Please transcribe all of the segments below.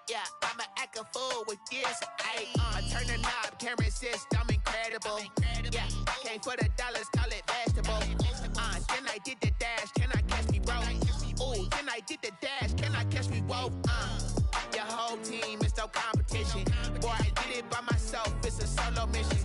yeah, I'ma act a fool with this. Ayy, I turn the knob, camera assist, I'm incredible. Yeah, came for the dollars, call it vegetable. Then I did the dash, can I catch me, bro? Ooh, then I did the dash, can I catch me, whoa? Your whole team is no competition. Boy, I did it by myself, it's a solo mission.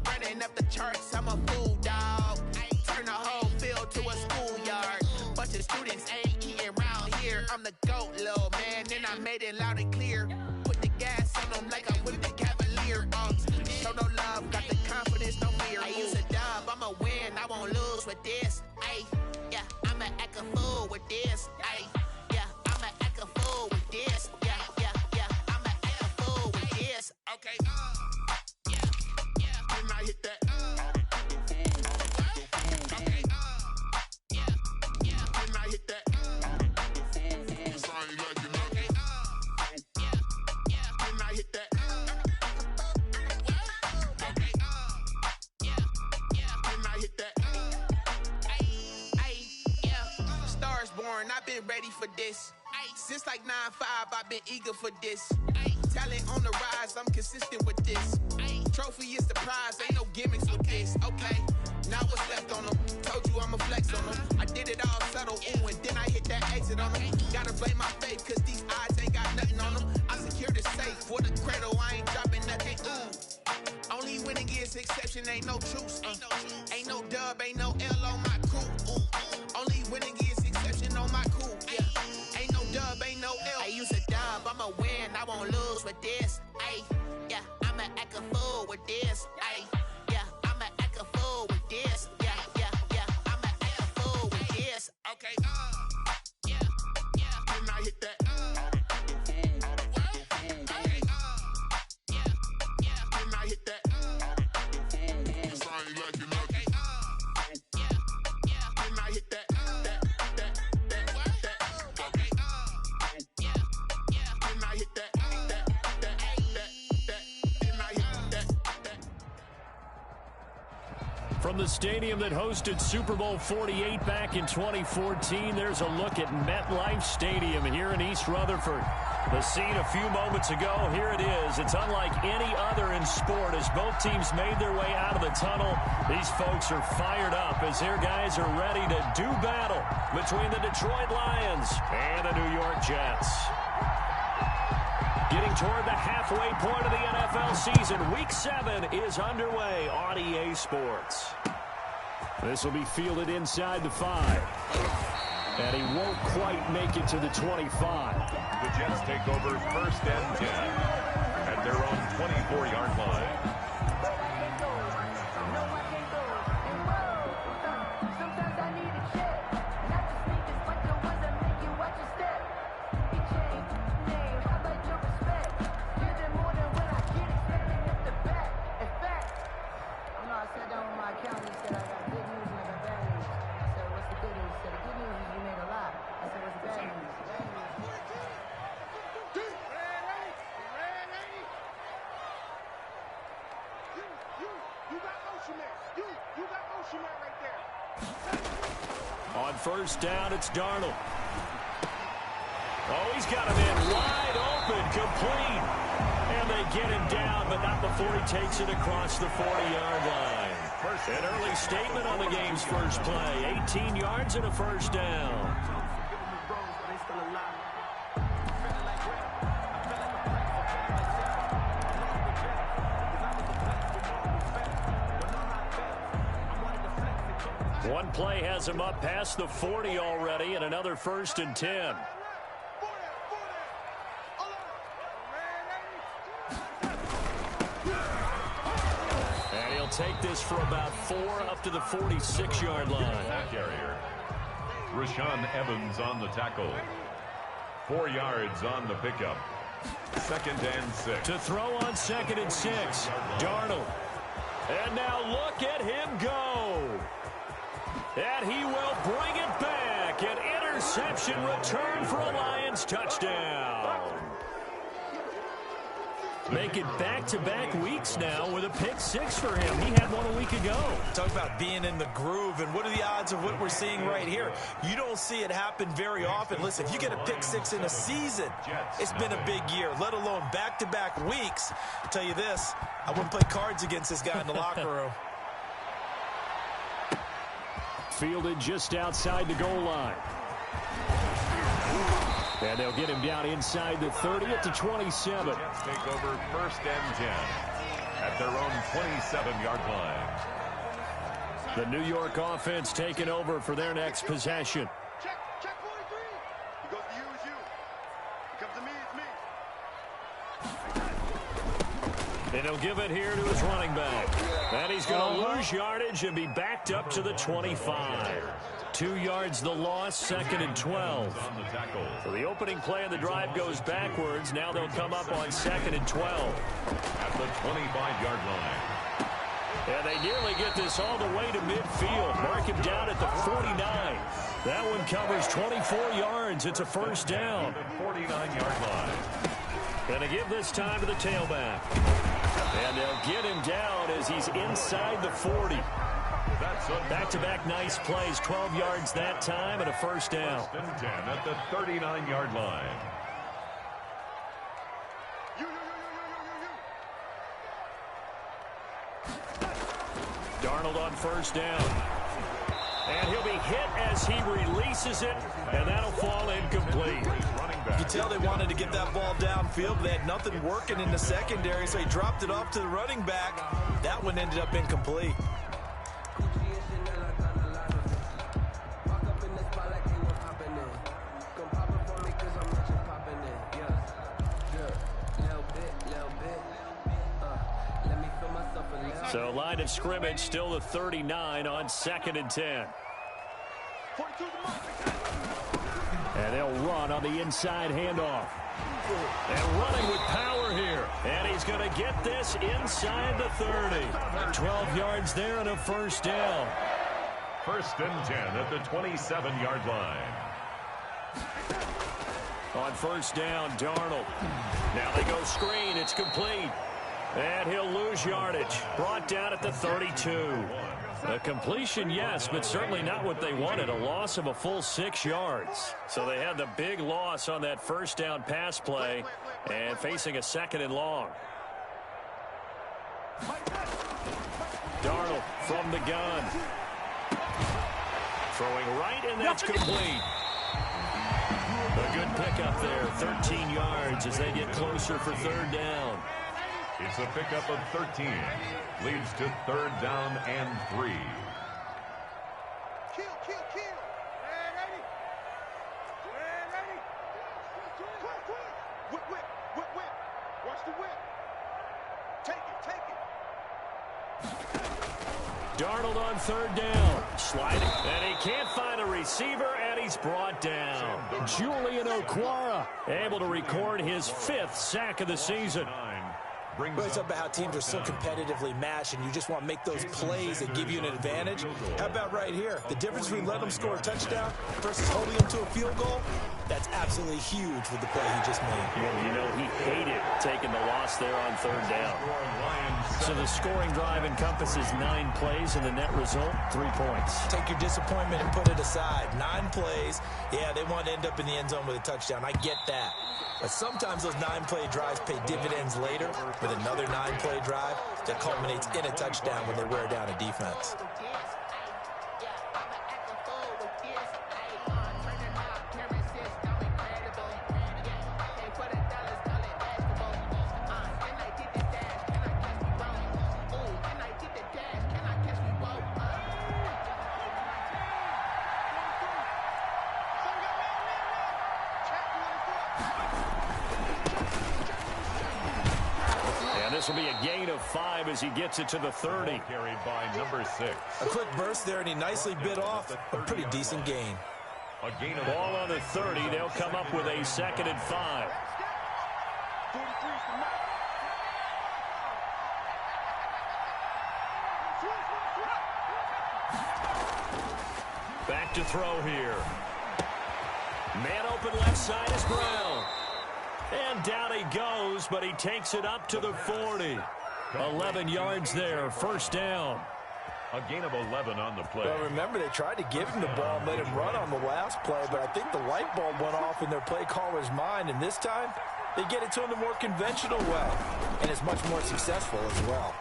Running up the charts, I'm a fool, dog. Turn the whole field to a schoolyard. Bunch of students ain't eating round here. I'm the GOAT, little man, and I made it loud and clear. Put the gas on them like I'm with the Cavalier. Show no love, got the confidence, no fear. I use a dub, I'ma win, I won't lose with this. Ay, yeah, I'ma act a fool with this. Ay, yeah, I'ma act a fool with this. Yeah, yeah, yeah, I'ma act a fool with this. Okay, yeah, yeah, when I hit that. Okay, yeah, yeah, when I hit that. I've been ready for this. Since like 9-5, I've been eager for this. Talent on the rise, I'm consistent with this. Trophy is the prize, ain't no gimmicks with this. Okay, now what's left on them? Told you I'ma flex on them. I did it all subtle, ooh, and then I hit that exit on them. Gotta blame my faith, cause these odds ain't got nothing on them. I secured the safe for the cradle, I ain't dropping nothing, ooh. Only winning is exception, ain't no truce. Ain't no dub, ain't no L on my crew. Only winning is exception on my crew. Yeah. Ain't no dub, ain't no L. I use a dub, I'ma win, I won't lose with this. Ay, yeah, I'ma act a fool with this. Ay, yeah, I'ma act a fool with this. Yeah, yeah, yeah, I'ma act a fool with this. Okay, yeah, yeah, when I hit that. Okay, yeah, yeah, when I hit that. From the stadium that hosted Super Bowl 48 back in 2014, there's a look at MetLife Stadium here in East Rutherford. The scene a few moments ago, here it is. It's unlike any other in sport. As both teams made their way out of the tunnel, these folks are fired up as their guys are ready to do battle between the Detroit Lions and the New York Jets. Getting toward the halfway point of the NFL season, Week 7 is underway on EA Sports. This will be fielded inside the 5. And he won't quite make it to the 25. The Jets take over 1st and 10 at their own 24-yard line. On 1st down, it's Darnold. Oh, he's got him in wide open, complete. And they get him down, but not before he takes it across the 40-yard line. An early statement on the game's first play. 18 yards and a 1st down. One play has him up past the 40 already, and another 1st and 10. And he'll take this for about 4 up to the 46-yard line. Carrier. Rashaan Evans on the tackle. 4 yards on the pickup. 2nd and 6. To throw on 2nd and 6. Darnold. And now look at him go. And he will bring it back. An interception return for a Lions touchdown. make it back-to-back weeks now with a pick six for him. He had one a week ago. Talk about being in the groove, and what are the odds of what we're seeing right here? You don't see it happen very often. Listen, if you get a pick six in a season, it's been a big year, let alone back-to-back weeks. I'll tell you this, I wouldn't play cards against this guy in the locker room. Fielded just outside the goal line. And they'll get him down inside the 30 at the 27. Jets take over 1st and 10 at their own 27-yard line. The New York offense taking over for their next possession. Check 43. He goes to you, it's you. He comes to me, it's me. And he'll give it here to his running back. And he's going to lose yardage and be backed up to the 25. 2 yards the loss, 2nd and 12. On the tackle. So the opening play of the drive goes backwards. Now they'll come up on 2nd and 12. At the 25-yard line. And they nearly get this all the way to midfield. Mark him down at the 49. That one covers 24 yards. It's a first down. 49-yard line. Going to give this time to the tailback. And they'll get him down as he's inside the 40. Back-to-back nice plays, 12 yards that time and a first down. 1st and 10 at the 39-yard line. Darnold on first down. And he'll be hit as he releases it, and that'll fall incomplete. You can tell they wanted to get that ball downfield, but they had nothing working in the secondary, so he dropped it off to the running back. That one ended up incomplete. So line of scrimmage still the 39 on 2nd and 10. And they'll run on the inside handoff. And running with power here. And he's going to get this inside the 30. 12 yards there and a first down. 1st and 10 at the 27-yard line. On first down, Darnold. Now they go screen. It's complete. And he'll lose yardage. Brought down at the 32. A completion, yes, but certainly not what they wanted. A loss of a full 6 yards. So they had the big loss on that first down pass play and facing a 2nd and long. Darnold from the gun. Throwing right, and that's complete. A good pickup there, 13 yards as they get closer for 3rd down. It's a pickup of 13. Leads to 3rd down and 3. Kill. Ready. Quick. Whip. Watch the whip. Take it. Darnold on 3rd down. Sliding. And he can't find a receiver, and he's brought down. Julian Okwara able to record his 5th sack of the season. Well, it's about how teams are so competitively matched, and you just want to make those plays that give you an advantage. How about right here? The difference between letting them score a touchdown versus holding them to a field goal, that's absolutely huge with the play he just made. Well, you know, he hated taking the loss there on 3rd down. So the scoring drive encompasses 9 plays, and the net result, 3 points. Take your disappointment and put it aside. 9 plays. Yeah, they want to end up in the end zone with a touchdown. I get that. But sometimes those 9-play drives pay dividends later with another 9-play drive that culminates in a touchdown when they wear down a defense. This will be a gain of 5 as he gets it to the 30. Carried by number 6. A quick burst there, and he nicely bit off a pretty decent gain. A gain of Ball on the 30. They'll come up with a 2nd and 5. To throw here. Man open left side is Brown. And down he goes, but he takes it up to the 40. 11 yards there, first down. A gain of 11 on the play. Well, remember, they tried to give him the ball and let him run on the last play, but I think the light bulb went off in their play caller's mind, and this time they get it to him the more conventional way, and it's much more successful as well.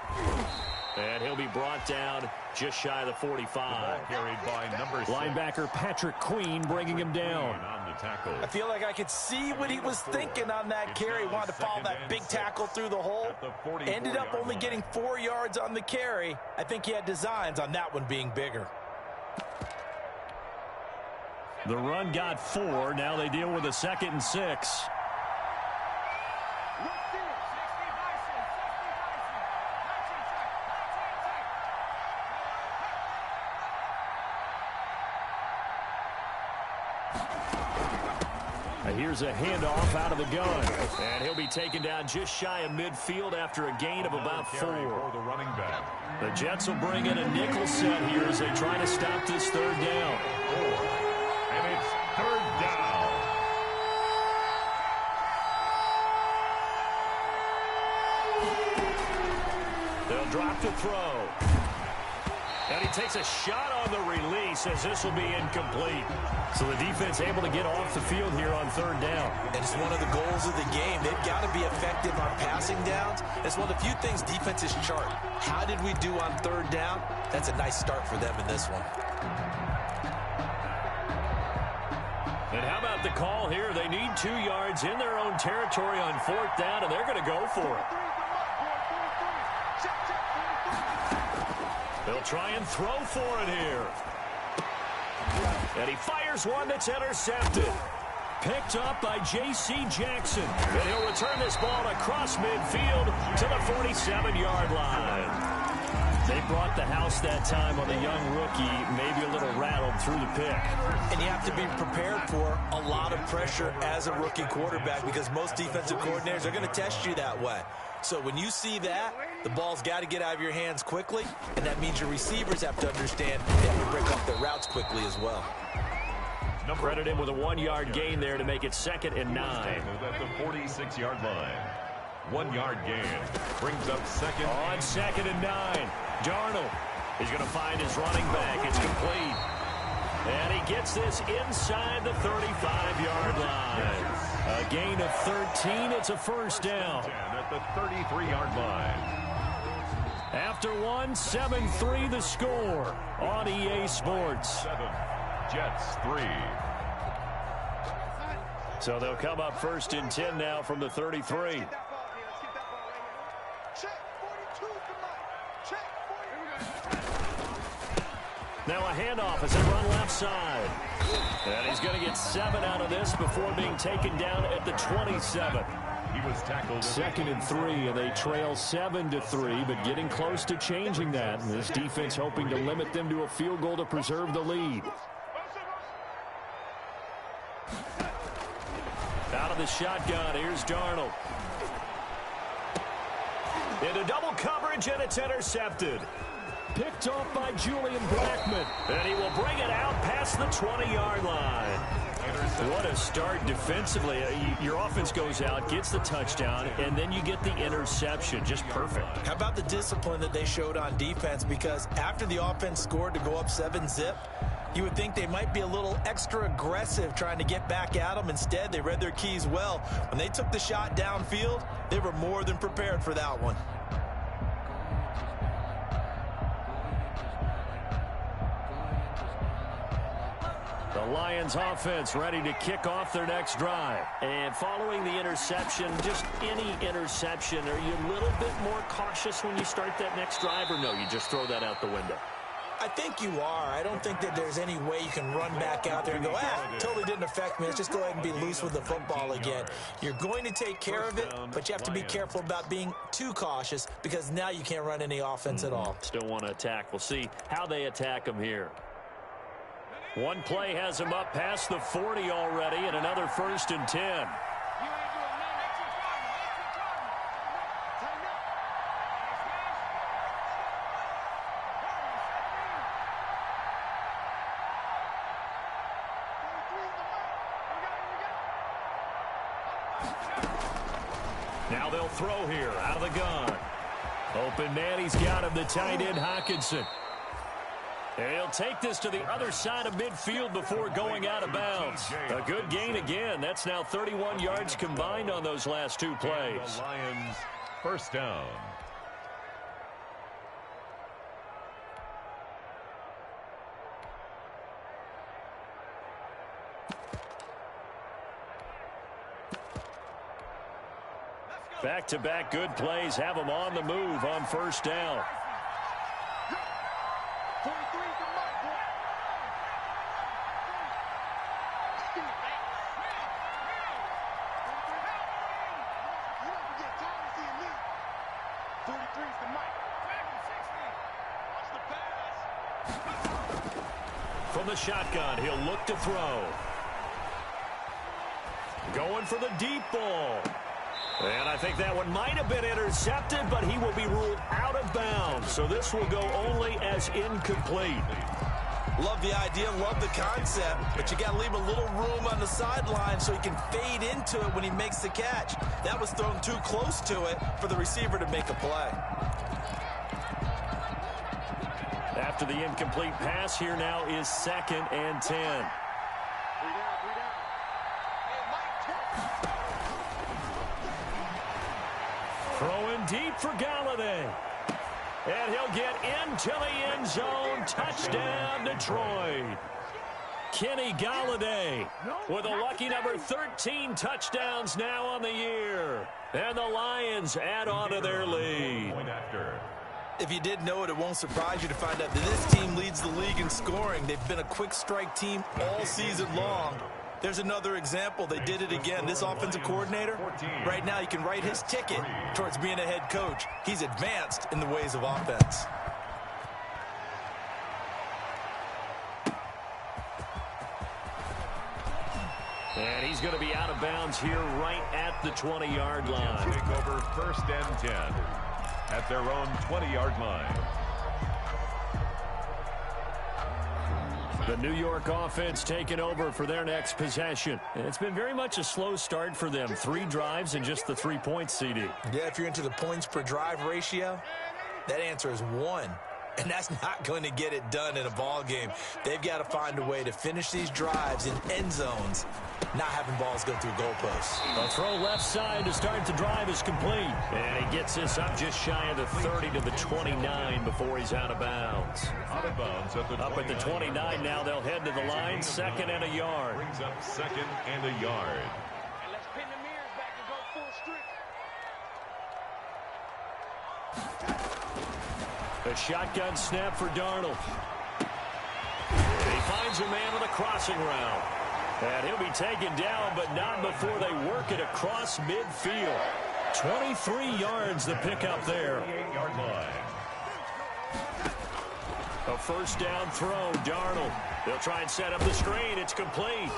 And he'll be brought down just shy of the 45. Carried by number 6. Linebacker Patrick Queen bringing him down. On the tackle. I feel like I could see what he was thinking on that carry. Wanted to follow that big tackle through the hole. Ended up only getting 4 yards on the carry. I think he had designs on that one being bigger. The run got 4. Now they deal with a 2nd and 6. Here's a handoff out of the gun. And he'll be taken down just shy of midfield after a gain of about 4. For the running back. The Jets will bring in a nickel set here as they try to stop this 3rd down. 4. And it's 3rd down. They'll drop to throw. And he takes a shot on the release as this will be incomplete. So the defense able to get off the field here on 3rd down. And it's one of the goals of the game. They've got to be effective on passing downs. It's one of the few things defenses chart. How did we do on 3rd down? That's a nice start for them in this one. And how about the call here? They need 2 yards in their own territory on 4th down, and they're going to go for it. They'll try and throw for it here. And he fires one that's intercepted. Picked up by J.C. Jackson. And he'll return this ball across midfield to the 47-yard line. They brought the house that time on the young rookie, maybe a little rattled through the pick. And you have to be prepared for a lot of pressure as a rookie quarterback because most defensive coordinators are going to test you that way. So when you see that, the ball's got to get out of your hands quickly, and that means your receivers have to understand they have to break up their routes quickly as well. Credit him with a 1-yard gain there to make it 2nd and 9. At the 46-yard line. 1-yard gain brings up 2nd. On 2nd and 9. Darnold is going to find his running back. It's complete. And he gets this inside the 35-yard line. A gain of 13. It's a first down. At the 33-yard line. After 1, 7-3 the score on EA Sports. 7, Jets 3. So they'll come up 1st and 10 now from the 33. Now a handoff as they run left side. And he's going to get 7 out of this before being taken down at the 27. He was tackled. 2nd and 3, and they trail 7-3, but getting close to changing that. And this defense hoping to limit them to a field goal to preserve the lead. Out of the shotgun, here's Darnold. Into double coverage, and it's intercepted. Picked off by Julian Blackman. And he will bring it out past the 20-yard line. What a start defensively. Your offense goes out, gets the touchdown, and then you get the interception. Just perfect. How about the discipline that they showed on defense? Because after the offense scored to go up 7-zip, you would think they might be a little extra aggressive trying to get back at them. Instead, they read their keys well. When they took the shot downfield, they were more than prepared for that one. The Lions offense ready to kick off their next drive. And following the interception, just any interception, are you a little bit more cautious when you start that next drive, or no, you just throw that out the window? I think you are. I don't think that there's any way you can run back out there and go, totally didn't affect me. Let's just go ahead and be loose with the football again. You're going to take care of it, but you have to be careful about being too cautious because now you can't run any offense at all. Still want to attack. We'll see how they attack them here. One play has him up past the 40 already, and another 1st and 10. Now they'll throw here out of the gun. Open man, he's got him, the tight end Hockenson. And he'll take this to the other side of midfield before going out of bounds. A good gain again. That's now 31 yards combined on those last two plays. The Lions, first down. Back-to-back good plays have them on the move on first down. From the shotgun, he'll look to throw. Going for the deep ball. And I think that one might have been intercepted, but he will be ruled out of bounds. So this will go only as incomplete. Love the idea, love the concept, but you got to leave a little room on the sideline so he can fade into it when he makes the catch. That was thrown too close to it for the receiver to make a play. After the incomplete pass, here now is 2nd and 10. Throwing deep for Galladay. And he'll get into the end zone. Touchdown, Detroit. Kenny Galladay with a lucky number 13 touchdowns now on the year. And the Lions add on to their lead. If you didn't know it, it won't surprise you to find out that this team leads the league in scoring. They've been a quick strike team all season long. There's another example. They did it again. This offensive coordinator, right now, you can write his ticket towards being a head coach. He's advanced in the ways of offense. And he's going to be out of bounds here right at the 20-yard line. Take over 1st and 10 at their own 20-yard line. The New York offense taking over for their next possession. And it's been very much a slow start for them. 3 drives and just the 3 points, CD. Yeah, if you're into the points per drive ratio, that answer is 1. And that's not going to get it done in a ball game. They've got to find a way to finish these drives in end zones, not having balls go through goalposts. A throw left side to start the drive is complete. And he gets this up just shy of the 30 to the 29 before he's out of bounds. Out of bounds at the 29. Up at the 29 now, they'll head to the line, 2nd and a yard. Brings up 2nd and a yard. And let's pin the mirrors back and go full strip. A shotgun snap for Darnold. And he finds a man on the crossing route. And he'll be taken down, but not before they work it across midfield. 23 yards the pickup there. 8-yard line. A first down throw, Darnold. They'll try and set up the screen. It's complete.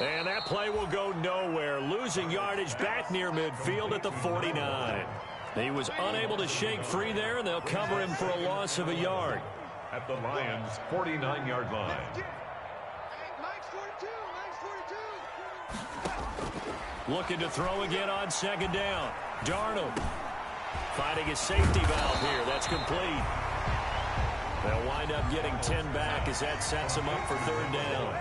And that play will go nowhere. Losing yardage back near midfield at the 49. He was unable to shake free there, and they'll cover him for a loss of a yard. At the Lions' 49-yard line. Looking to throw again on 2nd down. Darnold finding a safety valve here. That's complete. They'll wind up getting 10 back as that sets them up for 3rd down.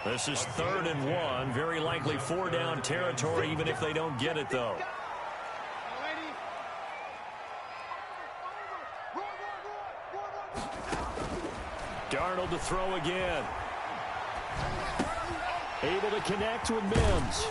This is 3rd and 1. Very likely 4-down territory, even if they don't get it, though. Darnold to throw again. Able to connect with Mims.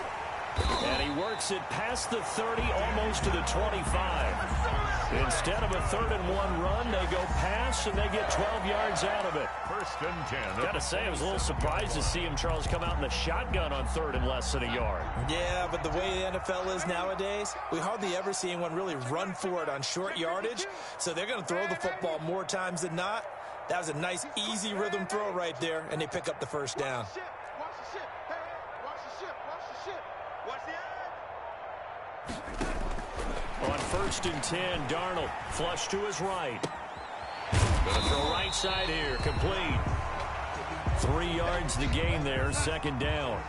And he works it past the 30, almost to the 25. Instead of a 3rd and 1 run, they go pass, and they get 12 yards out of it. 1st and 10. Got to say, I was a little surprised to see him, Charles, come out in the shotgun on 3rd and less than a yard. Yeah, but the way the NFL is nowadays, we hardly ever see anyone really run for it on short yardage. So they're going to throw the football more times than not. That was a nice, easy rhythm throw right there, and they pick up the first down. Watch the ship. Hey, watch the ship. Watch the ship. Watch the eye. On 1st and 10, Darnold flush to his right. Gonna throw right side here, complete. 3 yards the gain there, 2nd down.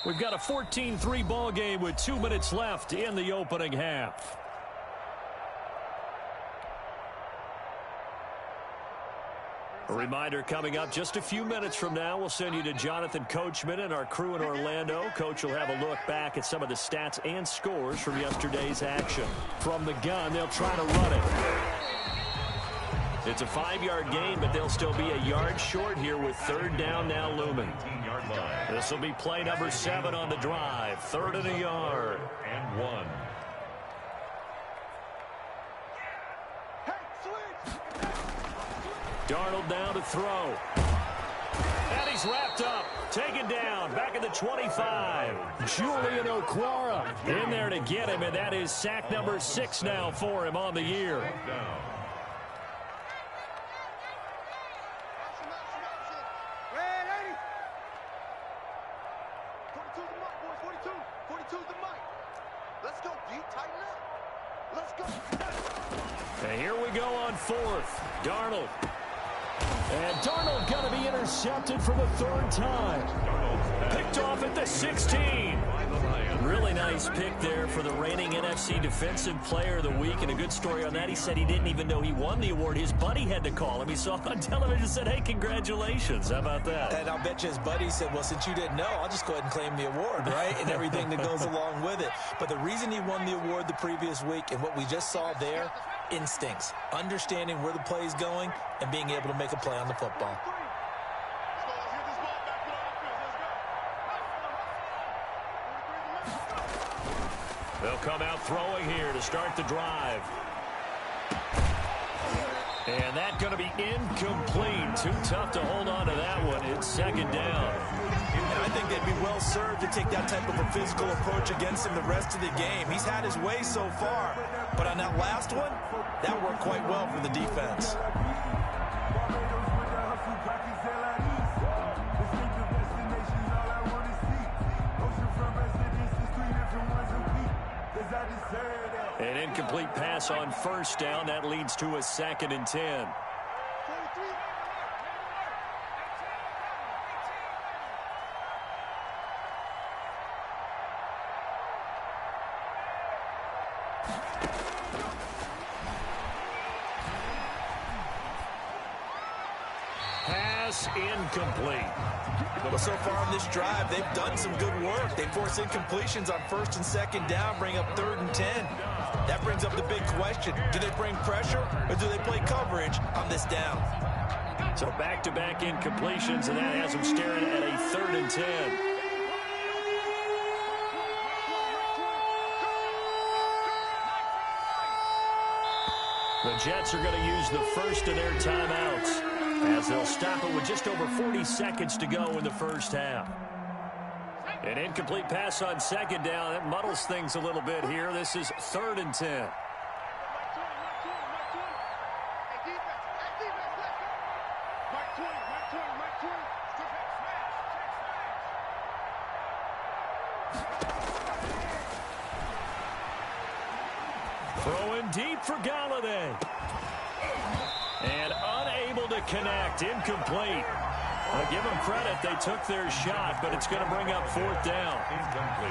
We've got a 14-3 ball game with 2 minutes left in the opening half. A reminder coming up just a few minutes from now, we'll send you to Jonathan Coachman and our crew in Orlando. Coach will have a look back at some of the stats and scores from yesterday's action. From the gun, they'll try to run it. It's a 5-yard gain, but they'll still be a yard short here with third down now looming. This will be play number 7 on the drive. 3rd and a yard. And 1. Darnold down to throw. And he's wrapped up. Taken down. Back at the 25. Julian Okwara in there to get him, and that is sack number 6 now for him on the year. And here we go on 4th. Darnold. And Darnold going to be intercepted for the 3rd time. Picked off at the 16. Really nice pick there for the reigning NFC Defensive Player of the Week. And a good story on that. He said he didn't even know he won the award. His buddy had to call him. He saw it on television and said, hey, congratulations. How about that? And I'll bet you his buddy said, well, since you didn't know, I'll just go ahead and claim the award, right? And everything that goes along with it. But the reason he won the award the previous week and what we just saw there, instincts, understanding where the play is going and being able to make a play on the football. They'll come out throwing here to start the drive. And that's going to be incomplete. Too tough to hold on to that one. It's 2nd down. And I think they'd be well served to take that type of a physical approach against him the rest of the game. He's had his way so far. But on that last one, that worked quite well for the defense. An incomplete pass on 1st down. That leads to a 2nd and 10. Pass incomplete. Well, so far on this drive, they've done some good work. They force incompletions on 1st and 2nd down, bring up 3rd and 10. That brings up the big question. Do they bring pressure or do they play coverage on this down? So back-to-back incompletions, and that has them staring at a 3rd and 10. The Jets are going to use the first of their timeouts as they'll stop it with just over 40 seconds to go in the first half. An incomplete pass on 2nd down. That muddles things a little bit here. This is 3rd and 10. Throwing deep for Galladay. And unable to connect. Incomplete. I'll give them credit. They took their shot, but it's going to bring up 4th down.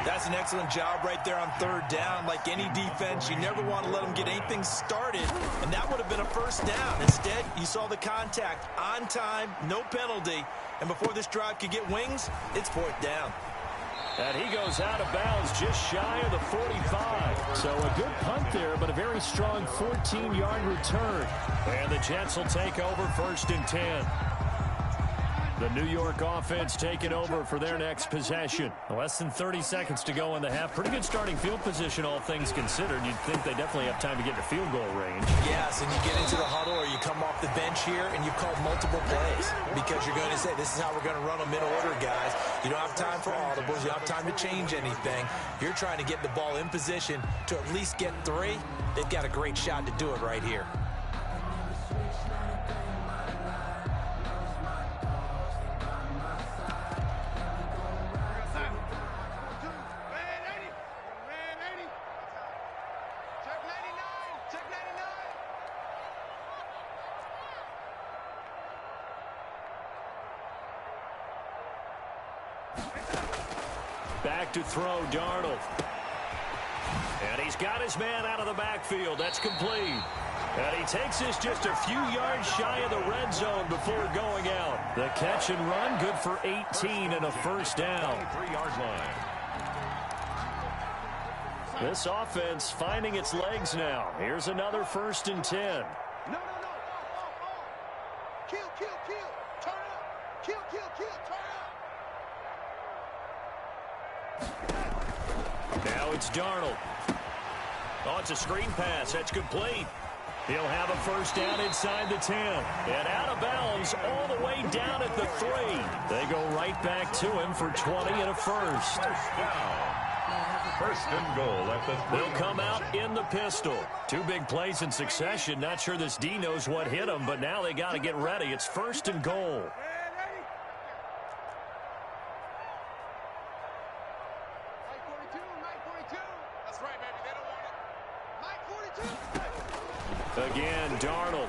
That's an excellent job right there on 3rd down. Like any defense, you never want to let them get anything started, and that would have been a 1st down. Instead, you saw the contact on time, no penalty, and before this drive could get wings, it's 4th down. And he goes out of bounds just shy of the 45. So a good punt there, but a very strong 14-yard return. And the Jets will take over 1st and 10. The New York offense taking over for their next possession. Less than 30 seconds to go in the half. Pretty good starting field position, all things considered. You'd think they definitely have time to get to field goal range. Yes, and you get into the huddle or you come off the bench here and you call multiple plays because you're going to say, this is how we're going to run them in order, guys. You don't have time for audibles. You don't have time to change anything. You're trying to get the ball in position to at least get 3. They've got a great shot to do it right here. Back to throw, Darnold. And he's got his man out of the backfield. That's complete. And he takes this just a few yards shy of the red zone before going out. The catch and run, good for 18 and a first down. 3-yard line. This offense finding its legs now. Here's another 1st and 10. No. Kill. Turn up. Kill. Turn up. Now it's Darnold. Oh, it's a screen pass. That's complete. He'll have a first down inside the 10. And out of bounds all the way down at the 3. They go right back to him for 20 and a first. First and goal at the 3. They'll come out in the pistol. 2 big plays in succession. Not sure this D knows what hit him, but now they got to get ready. It's 1st and goal. Again, Darnold.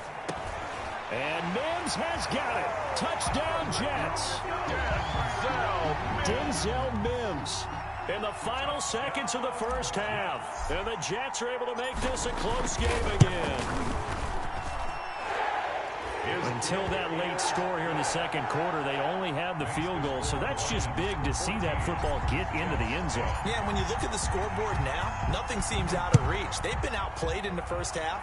And Mims has got it. Touchdown, Jets. Denzel Mims in the final seconds of the first half. And the Jets are able to make this a close game again. Until that late score here in the second quarter, they only had the field goal. So that's just big to see that football get into the end zone. Yeah, when you look at the scoreboard now, nothing seems out of reach. They've been outplayed in the first half.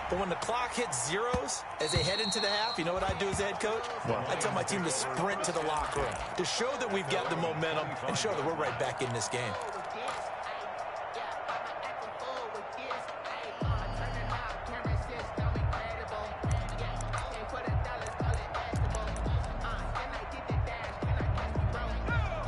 But when the clock hits zeros as they head into the half, you know what I do as a head coach? I tell my team to sprint to the locker room to show that we've got the momentum and show that we're right back in this game.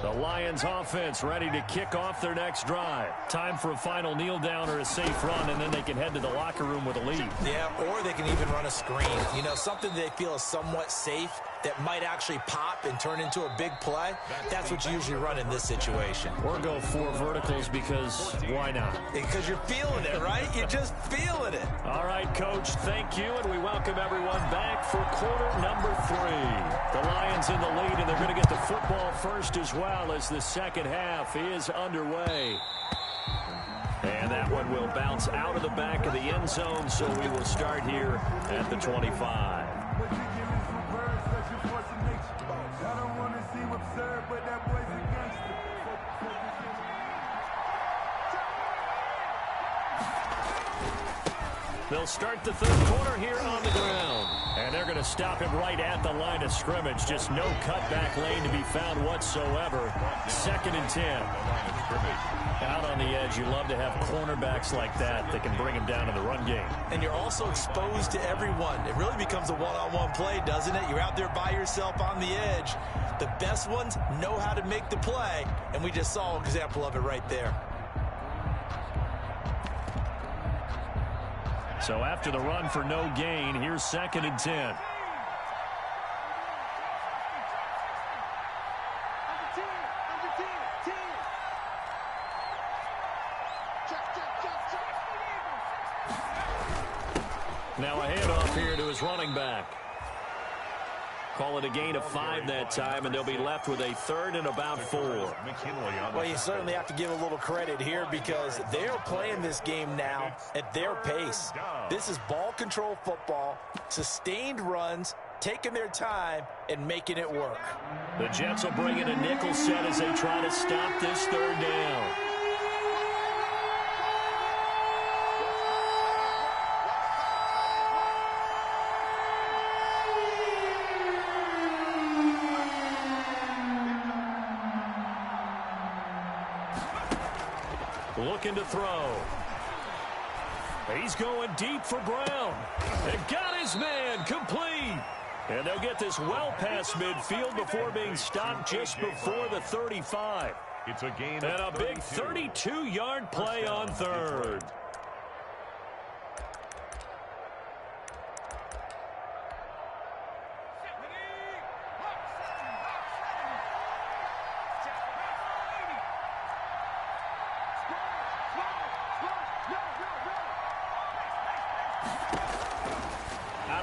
The Lions offense ready to kick off their next drive. Time for a final kneel down or a safe run, and then they can head to the locker room with a lead. Yeah, or they can even run a screen. You know, something they feel is somewhat safe that might actually pop and turn into a big play. That's what you usually run in this situation. Or go 4 verticals because why not? Because you're feeling it, right? You're just feeling it. All right, Coach, thank you, and we welcome everyone back for quarter number 3. The Lions in the lead, and they're going to get the football first as well as the second half is underway. And that one will bounce out of the back of the end zone, so we will start here at the 25. They'll start the third quarter here on the ground. And they're going to stop him right at the line of scrimmage. Just no cutback lane to be found whatsoever. 2nd and 10. Out on the edge, you love to have cornerbacks like that can bring him down in the run game. And you're also exposed to everyone. It really becomes a one-on-one play, doesn't it? You're out there by yourself on the edge. The best ones know how to make the play, and we just saw an example of it right there. So after the run for no gain, here's 2nd and 10. Now a handoff here to his running back. Call it a gain of 5 that time, and they'll be left with a 3rd and about 4. Well, you certainly have to give a little credit here because they're playing this game now at their pace. This is ball control football, sustained runs, taking their time, and making it work. The Jets will bring in a nickel set as they try to stop this 3rd down. Looking to throw. He's going deep for Brown. And got his man complete. And they'll get this well past midfield before being stopped just before the 35. It's a gain and a big 32-yard play on 3rd.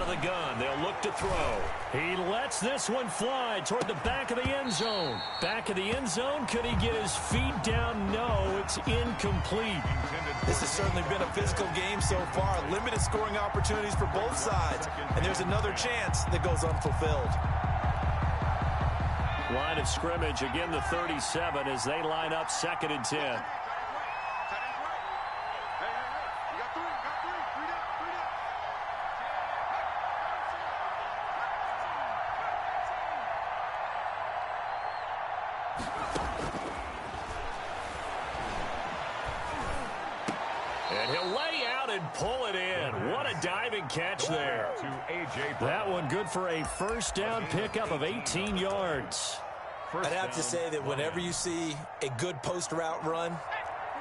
the gun. They'll look to throw. He lets this one fly toward the back of the end zone. Back of the end zone. Could he get his feet down? No, it's incomplete. This has certainly been a physical game so far. Limited scoring opportunities for both sides. And there's another chance that goes unfulfilled. Line of scrimmage, again the 37 as they line up 2nd and 10. And he'll lay out and pull it in. What a diving catch there. That one good for a first down pickup of 18 yards. I'd have to say that whenever you see a good post route run,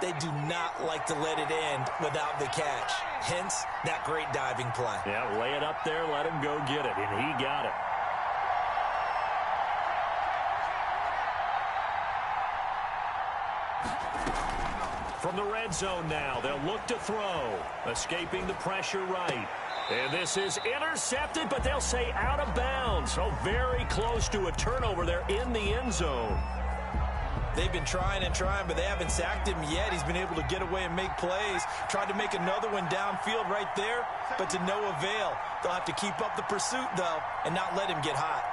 they do not like to let it end without the catch. Hence, that great diving play. Yeah, lay it up there, let him go get it, and he got it. From the red zone now, they'll look to throw. Escaping the pressure right. And this is intercepted, but they'll say out of bounds. So very close to a turnover there in the end zone. They've been trying and trying, but they haven't sacked him yet. He's been able to get away and make plays. Tried to make another one downfield right there, but to no avail. They'll have to keep up the pursuit, though, and not let him get hot.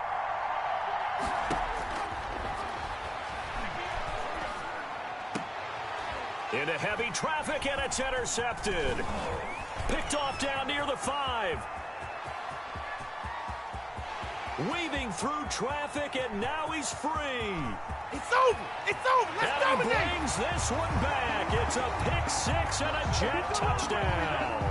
Into heavy traffic, and it's intercepted. Picked off down near the 5. Weaving through traffic, and now he's free. It's over. It's over. Let's and dominate. He brings this one back. It's a pick 6 and a Jet touchdown.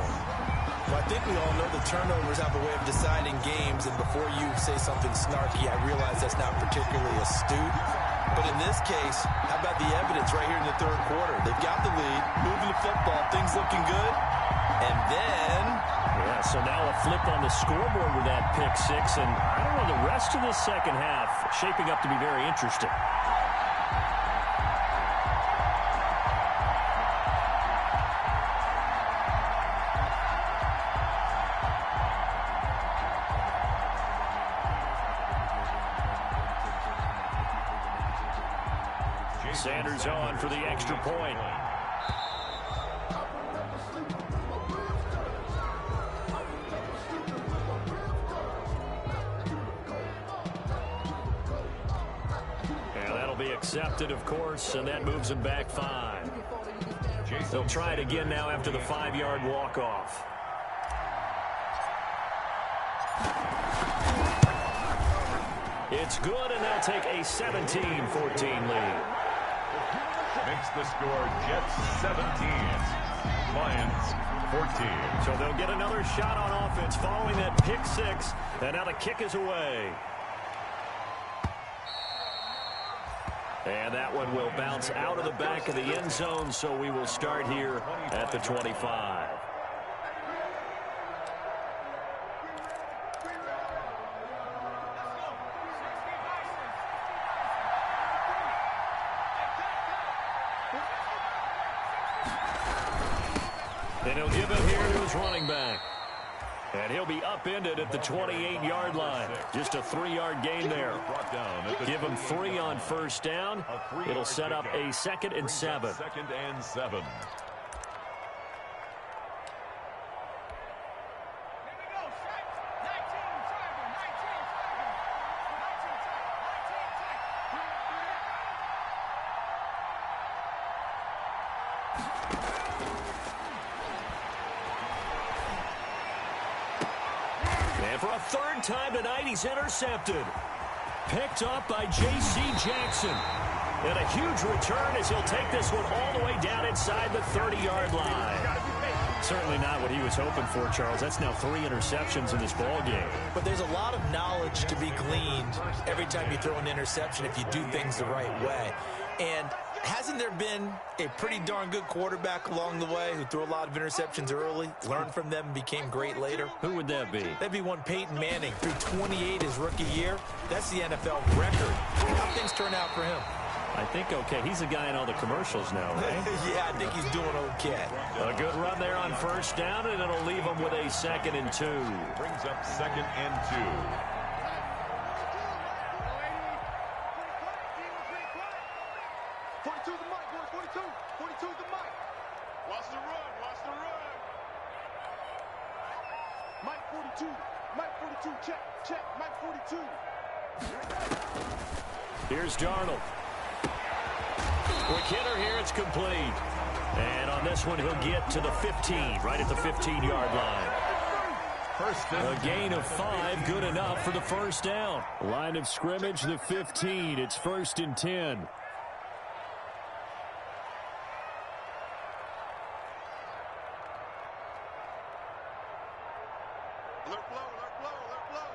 Well, I think we all know the turnovers have a way of deciding games, and before you say something snarky, I realize that's not particularly astute. But in this case, how about the evidence right here in the 3rd quarter? They've got the lead, moving the football, things looking good. And then... yeah, so now a flip on the scoreboard with that pick 6. And I don't know, the rest of the second half shaping up to be very interesting. Sanders on for the extra point. And that'll be accepted, of course, and that moves him back 5. They'll try it again now after the 5-yard walk-off. It's good, and they'll take a 17-14 lead. Makes the score Jets 17, Lions 14. So they'll get another shot on offense following that pick 6, and now the kick is away. And that one will bounce out of the back of the end zone, so we will start here at the 25. And he'll give it here to his running back. And he'll be upended at the 28-yard line. Just a 3-yard gain there. Give him 3 on first down. It'll set up a 2nd and 7. 2nd and 7. And for a 3rd time tonight, he's intercepted. Picked up by J.C. Jackson. And a huge return as he'll take this one all the way down inside the 30-yard line. Certainly not what he was hoping for, Charles. That's now 3 interceptions in this ball game. But there's a lot of knowledge to be gleaned every time you throw an interception if you do things the right way. And hasn't there been a pretty darn good quarterback along the way who threw a lot of interceptions early, learned from them, and became great later? Who would that be? That'd be one Peyton Manning. Threw 28 his rookie year. That's the NFL record. How things turn out for him? I think okay. He's a guy in all the commercials now, right? Yeah, I think he's doing okay. A good run there on first down, and it'll leave him with a 2nd and 2. Brings up 2nd and 2. 42's the mic, boys. 42. 42's the mic. Watch the run. Watch the run. Mike 42. Mike 42. Check. Check. Mike 42. Here's Darnold. Quick hitter here. It's complete. And on this one, he'll get to the 15, right at the 15-yard line. A gain of 5, good enough for the first down. Line of scrimmage, the 15. It's 1st and 10. Alert flow. Alert flow. Alert flow.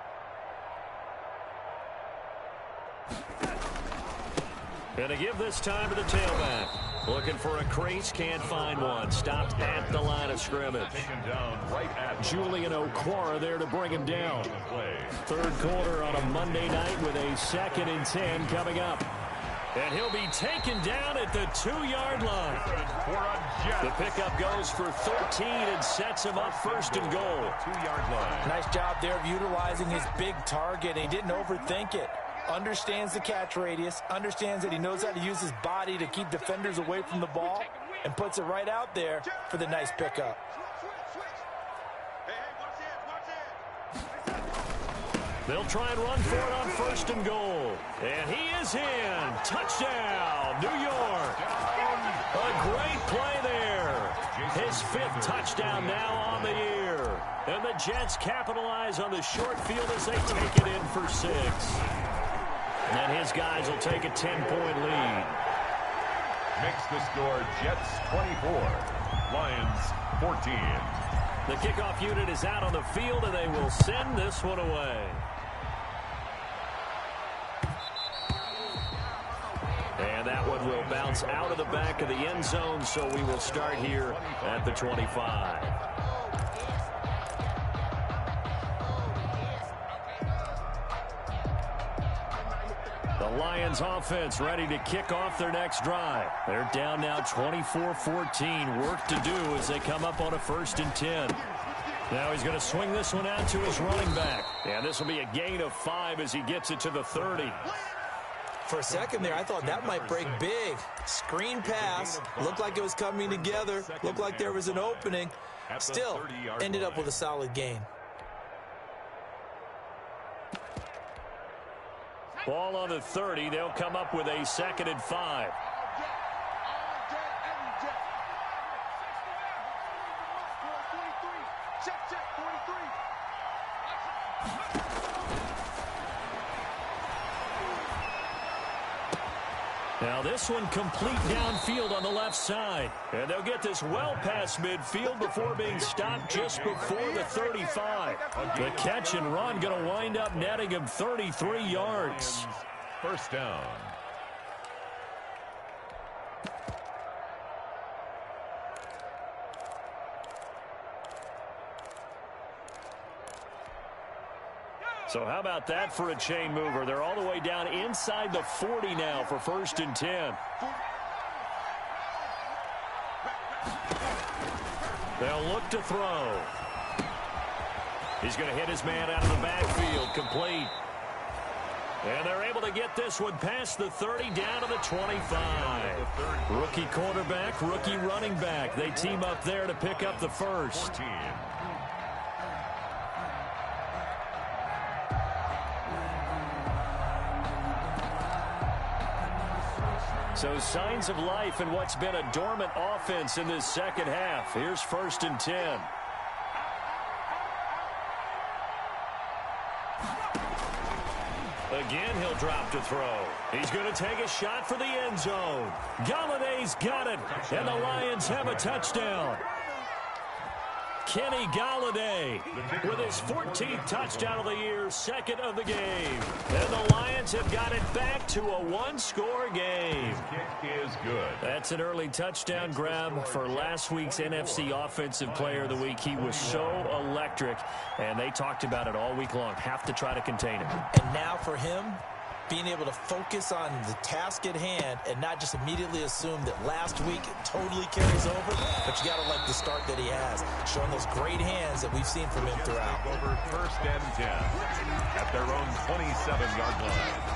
And to give this time to the tailback. Looking for a crease, can't find one. Stopped at the line of scrimmage. Taken down right at Julian Okwara there to bring him down. Third quarter on a Monday night with a 2nd and 10 coming up. And he'll be taken down at the 2-yard line. The pickup goes for 13 and sets him up 1st and goal. 2-yard line. Nice job there of utilizing his big target. He didn't overthink it. Understands the catch radius, understands that he knows how to use his body to keep defenders away from the ball, and puts it right out there for the nice pickup. Hey, watch it. They'll try and run for it on 1st and goal. And he is in. Touchdown, New York. A great play there. His 5th touchdown now on the year. And the Jets capitalize on the short field as they take it in for 6. And his guys will take a 10-point lead. Makes the score Jets 24, Lions 14. The kickoff unit is out on the field, and they will send this one away. And that one will bounce out of the back of the end zone, so we will start here at the 25. The Lions offense ready to kick off their next drive. They're down now 24-14. Work to do as they come up on a 1st and 10. Now he's going to swing this one out to his running back. And this will be a gain of 5 as he gets it to the 30. For a second there, I thought that might break big. Screen pass. Looked like it was coming together. Looked like there was an opening. Still, ended up with a solid gain. Ball on the 30. They'll come up with a 2nd and 5. Now this one complete downfield on the left side. And they'll get this well past midfield before being stopped just before the 35. The catch and run going to wind up netting him 33 yards. First down. So how about that for a chain mover? They're all the way down inside the 40 now for 1st and 10. They'll look to throw. He's going to hit his man out of the backfield, complete. And they're able to get this one past the 30 down to the 25. Rookie quarterback, rookie running back. They team up there to pick up the first. 14. So signs of life in what's been a dormant offense in this second half. Here's 1st and 10. Again, he'll drop to throw. He's going to take a shot for the end zone. Galladay's got it, and the Lions have a touchdown. Kenny Galladay with his 14th touchdown of the year, 2nd of the game. And the Lions have got it back to a one-score game. Kick is good. That's an early touchdown grab for last week's NFC Offensive Player of the Week. He was so electric, and they talked about it all week long. Have to try to contain him. And now for him, being able to focus on the task at hand and not just immediately assume that last week it totally carries over, but you got to like the start that he has, showing those great hands that we've seen from him throughout. Over 1st and 10 at their own 27-yard line.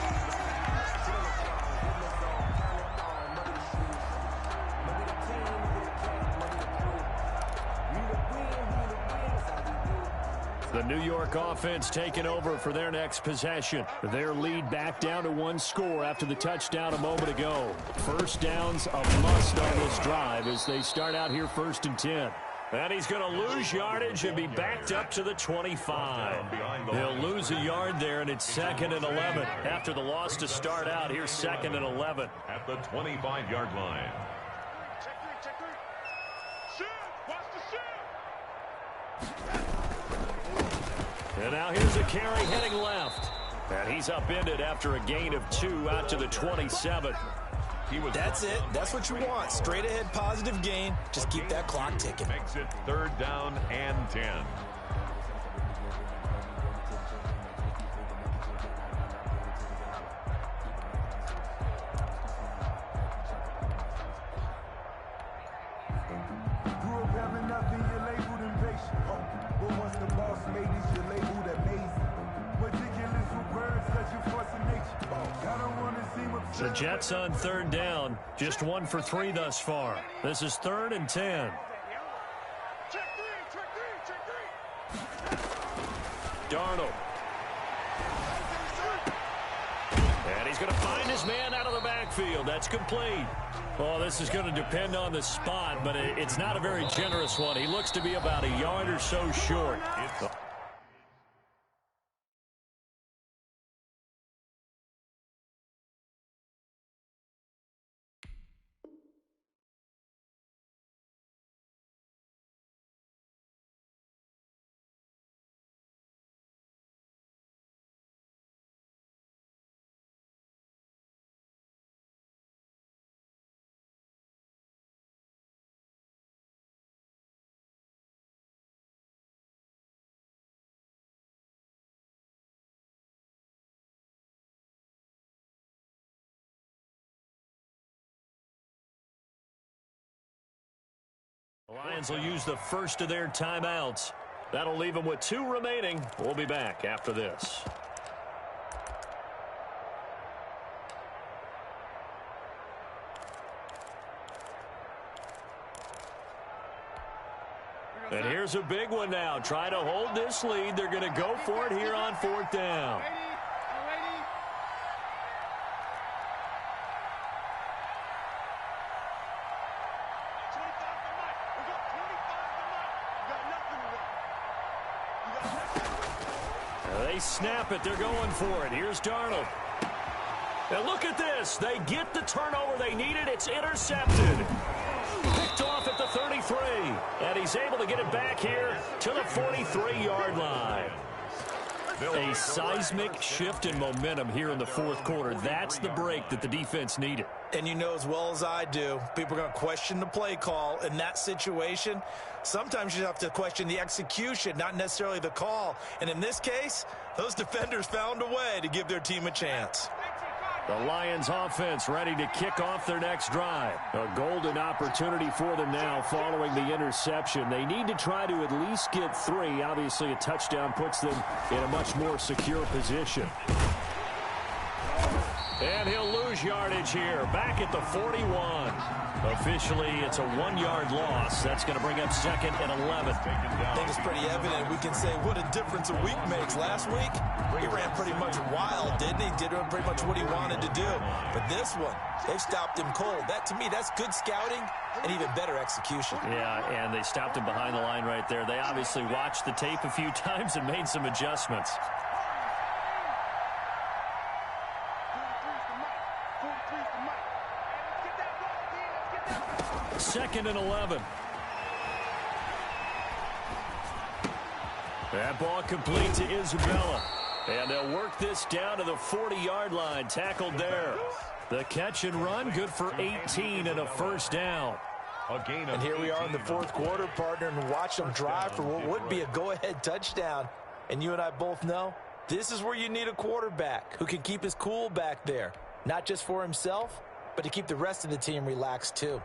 The New York offense taking over for their next possession. Their lead back down to 1 score after the touchdown a moment ago. First down's a must on this drive as they start out here 1st and 10. And he's going to lose yardage and be backed up to the 25. He'll lose a yard there, and it's 2nd and 11. After the loss to start out, here's 2nd and 11. At the 25-yard line. Check three. Shoot! Watch the shoot! And now here's a carry heading left. And he's upended after a gain of 2 out to the 27. That's it. That's what you want. Straight ahead positive gain. Just keep that clock ticking. Makes it 3rd down and 10. Grew up having nothing, you're labeled impatient. But once the boss made it, you're labeled amazing. Meticulous with words, such a force of nature. I don't want to seem absurd. The Jets on 3rd down. Just 1 for 3 thus far. This is 3rd and 10. Check three! Darnold. And he's going to find his man out of the backfield. That's complete. Oh, this is going to depend on the spot, but it's not a very generous one. He looks to be about a yard or so short. The Lions will use the first of their timeouts. That'll leave them with 2 remaining. We'll be back after this. And here's a big one now. Trying to hold this lead. They're going to go for it here on 4th down. They snap it. They're going for it. Here's Darnold. And look at this. They get the turnover they needed. It's intercepted. Picked off at the 33. And he's able to get it back here to the 43-yard line. A seismic shift in momentum here in the 4th quarter. That's the break that the defense needed. And you know as well as I do, people are going to question the play call in that situation. Sometimes you have to question the execution, not necessarily the call. And in this case, those defenders found a way to give their team a chance. The Lions offense ready to kick off their next drive. A golden opportunity for them now following the interception. They need to try to at least get 3. Obviously, a touchdown puts them in a much more secure position. And he'll lose yardage here. Back at the 41. Officially, it's a 1-yard loss. That's going to bring up 2nd and 11. I think it's pretty evident. We can say what a difference a week makes. Last week, he ran pretty much wild, didn't he? Did pretty much what he wanted to do. But this one, they've stopped him cold. That, to me, that's good scouting and even better execution. Yeah, and they stopped him behind the line right there. They obviously watched the tape a few times and made some adjustments. 2nd and 11. That ball complete to Isabella. And they'll work this down to the 40-yard line. Tackled there. The catch and run, good for 18 and a 1st down. And here we are in the 4th quarter, partner, and watch them drive for what would be a go-ahead touchdown. And you and I both know This is where you need a quarterback who can keep his cool back there. Not just for himself, but to keep the rest of the team relaxed too.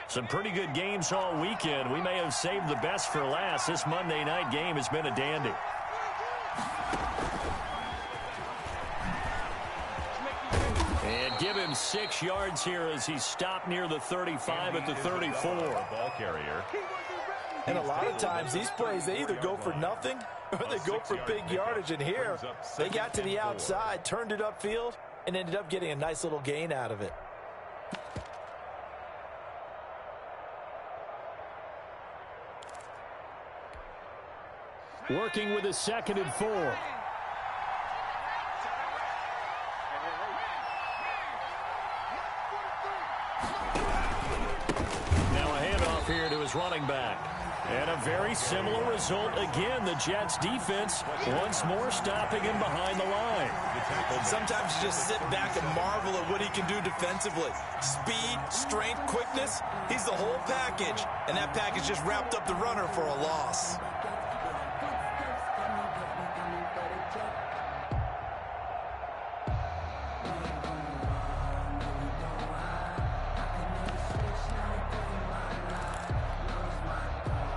Some pretty good games all weekend. We may have saved the best for last. This Monday night game has been a dandy. And give him 6 yards here as he stopped near the 35 at the 34. Ball carrier. And a lot of times these plays, they either go for nothing or they go for big yardage. And here, they got to the outside, turned it upfield, and ended up getting a nice little gain out of it. Working with a 2nd and 4. Now a handoff here to his running back. And a very similar result again. The Jets defense once more stopping him behind the line. Sometimes you just sit back and marvel at what he can do defensively. Speed, strength, quickness. He's the whole package. And that package just wrapped up the runner for a loss.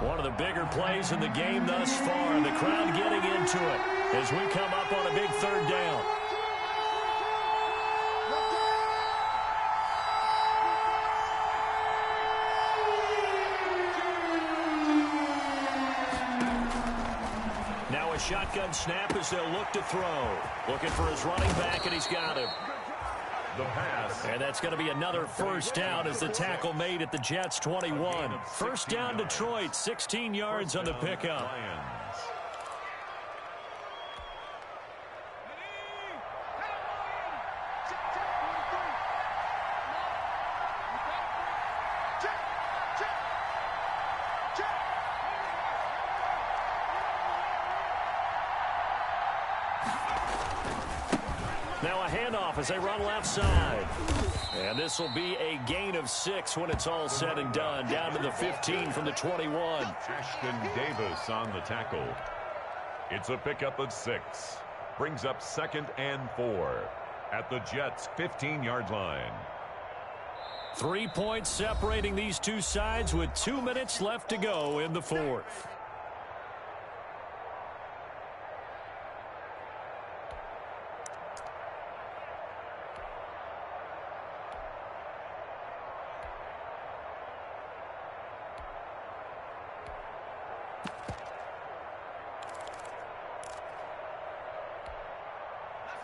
One of the bigger plays in the game thus far. The crowd getting into it as we come up on a big 3rd down. Now a shotgun snap as they'll look to throw. Looking for his running back, and he's got him. The pass. And that's going to be another 1st down as the tackle made at the Jets' 21. 1st down Detroit, 16 yards on the pickup. Now a handoff as they run left side. And this will be a gain of 6 when it's all said and done. Down to the 15 from the 21. Ashton Davis on the tackle. It's a pickup of 6. Brings up 2nd and 4 at the Jets' 15-yard line. 3 points separating these two sides with 2 minutes left to go in the 4th.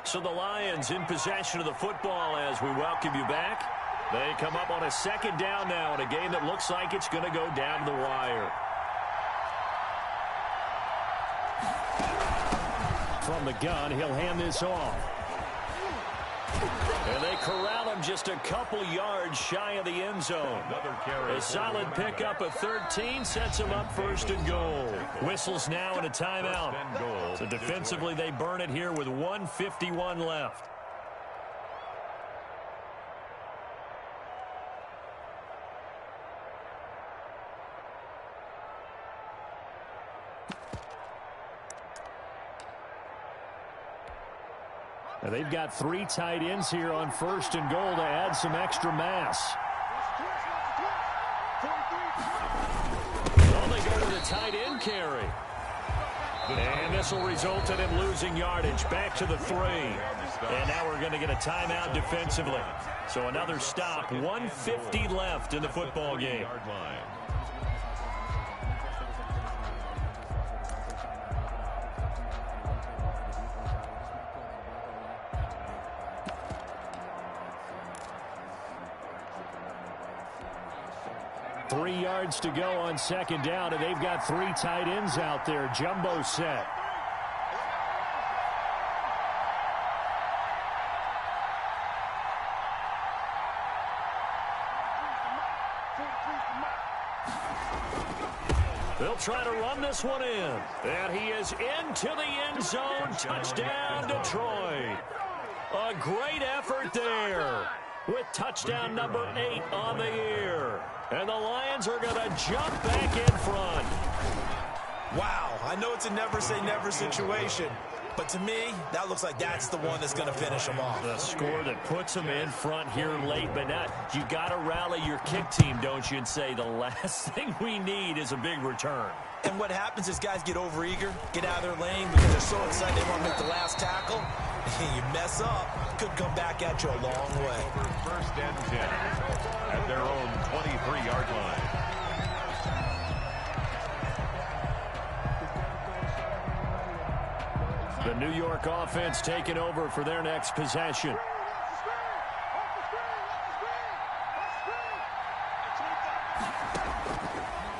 So the Lions in possession of the football as we welcome you back. They come up on a 2nd down now in a game that looks like it's going to go down to the wire. From the gun, he'll hand this off. And they corral him just a couple yards shy of the end zone. A solid pickup of 13 sets him up 1st and goal. Whistles now and a timeout. So defensively they burn it here with 1:51 left. And they've got 3 tight ends here on 1st and goal to add some extra mass. Well, they go with a tight end carry. And this will result in him losing yardage. Back to the 3. And now we're going to get a timeout defensively. So another stop. 1:50 left in the football game. 3 yards to go on 2nd down, and they've got 3 tight ends out there. Jumbo set. They'll try to run this one in. And he is into the end zone. Touchdown, Detroit. A great effort there. with touchdown number 8 on the year. And the Lions are going to jump back in front. Wow, I know it's a never-say-never situation, but to me, that looks like that's the one that's going to finish them off. The score that puts them in front here late, but not. You got to rally your kick team, don't you, and say the last thing we need is a big return. And what happens is guys get overeager, get out of their lane because they're so excited they want to make the last tackle. You mess up, could come back at you a long way. First and 10 at their own 23-yard line. The New York offense taking over for their next possession.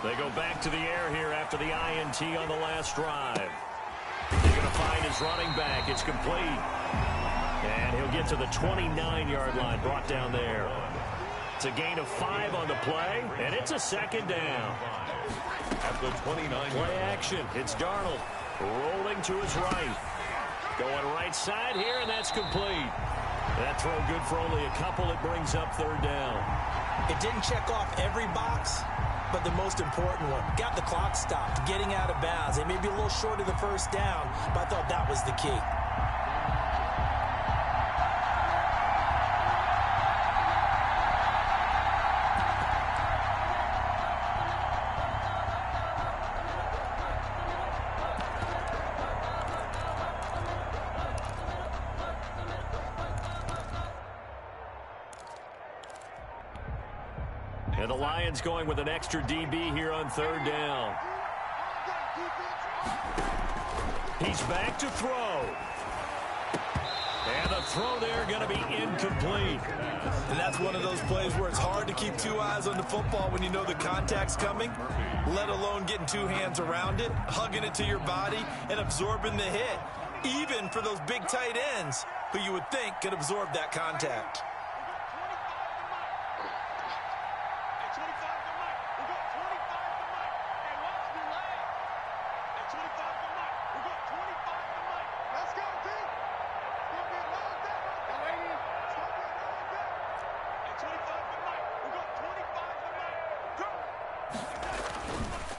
They go back to the air here after the INT on the last drive. They're going to find his running back. It's complete. And he'll get to the 29-yard line, brought down there. It's a gain of 5 on the play, and it's a second down. At the 29. Play action. It's Darnold rolling to his right. Going right side here, and that's complete. That throw good for only a couple. It brings up third down. It didn't check off every box, but the most important one. Got the clock stopped, getting out of bounds. They may be a little short of the first down, but I thought that was the key. And the Lions going with an extra DB here on third down. He's back to throw. And the throw there going to be incomplete. And that's one of those plays where it's hard to keep 2 eyes on the football when you know the contact's coming, let alone getting 2 hands around it, hugging it to your body, and absorbing the hit. Even for those big tight ends who you would think could absorb that contact.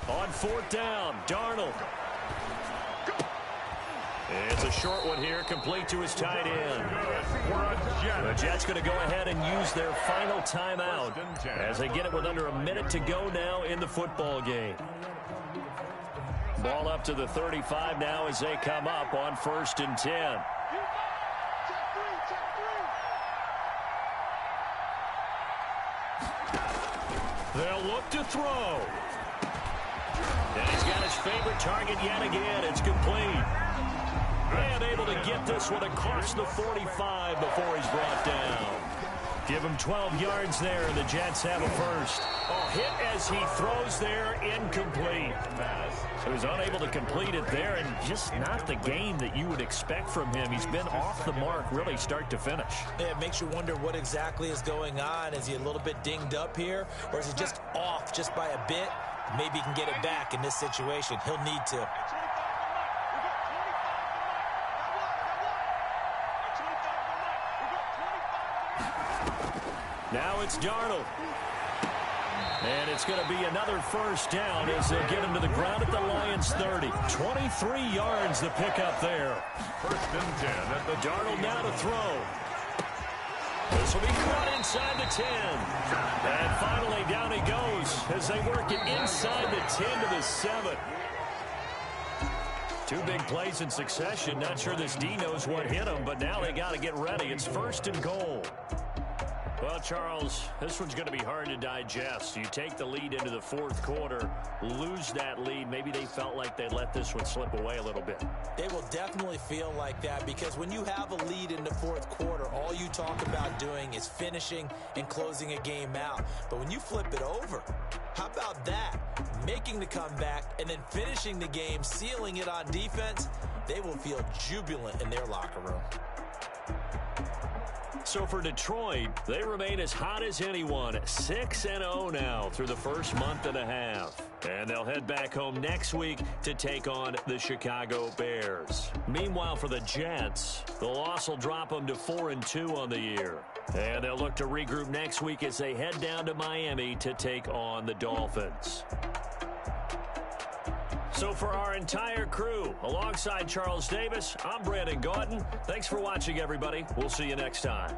On fourth down, Darnold. It's a short one here, complete to his tight end. The Jets going to go ahead and use their final timeout as they get it with under a minute to go now in the football game. Ball up to the 35 now as they come up on 1st and 10. They'll look to throw. And he's got his favorite target yet again. It's complete. And able to get this one across the 45 before he's brought down. Give him 12 yards there, and the Jets have a first. Oh, hit as he throws there, incomplete. So he's unable to complete it there, and just not the game that you would expect from him. He's been off the mark really start to finish. Yeah, it makes you wonder what exactly is going on. Is he a little bit dinged up here, or is he just off just by a bit? Maybe he can get it back in this situation. He'll need to. Now it's Darnold. And it's going to be another first down as they get him to the ground at the Lions 30. 23 yards the pickup there. 1st and 10 at the Darnold now to throw. This will be caught inside the 10. And finally down he goes as they work it inside the 10 to the 7. 2 big plays in succession. Not sure this D knows what hit him, but now they got to get ready. It's 1st and goal. Well, Charles, this one's going to be hard to digest. You take the lead into the 4th quarter, lose that lead. Maybe they felt like they let this one slip away a little bit. They will definitely feel like that because when you have a lead in the 4th quarter, all you talk about doing is finishing and closing a game out. But when you flip it over, how about that? Making the comeback and then finishing the game, sealing it on defense, they will feel jubilant in their locker room. So for Detroit, they remain as hot as anyone, 6-0 now through the first month and a half. And they'll head back home next week to take on the Chicago Bears. Meanwhile, for the Jets, the loss will drop them to 4-2 on the year. And they'll look to regroup next week as they head down to Miami to take on the Dolphins. So for our entire crew, alongside Charles Davis, I'm Brandon Gautin. Thanks for watching, everybody. We'll see you next time.